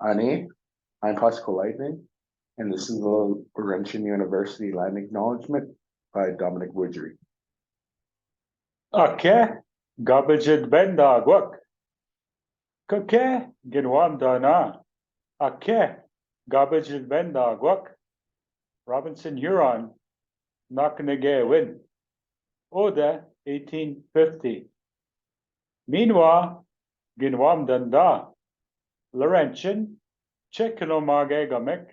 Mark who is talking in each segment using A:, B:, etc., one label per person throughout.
A: Ani, I'm Pascal Lightning, and this is the Laurentian University Land Acknowledgement by Dominic Widgery.
B: Ake, gaabijidebendaagwak. Kake, ginwamdana. Ake, gaabijidebendaagwak. Robinson Huron, Naknegewin. Oda, 1850. Meanwhile, ginwamdanda. Laurentian, Chekinomagegamek.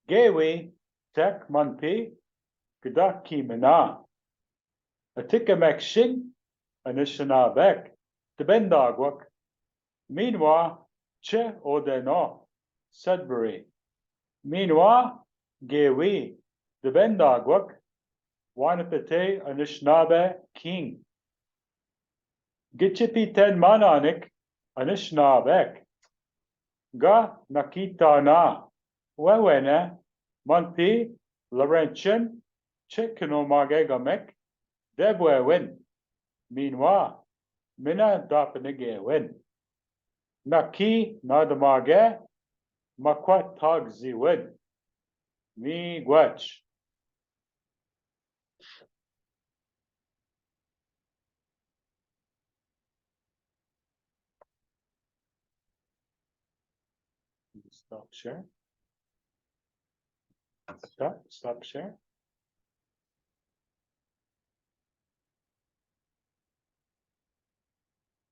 B: Gewi, tek manpi, gdaki mina. Atikamek shing, Anishinabek, Debendagwak. Meanwhile, Che Odeno, Sudbury. Meanwhile, Gewi, Debendagwak, Wanapete Anishinabe King. Gichipiten Mananik, Anishinabek. Ga Nakita na, Wewene, Manpi, Laurentian, Chekinomagegamek, Debwewin. Meanwhile, Mina Dapenigewin. Naki Nadamage, Makwatagziwin. Mi Gwech. Stop share. Stop share.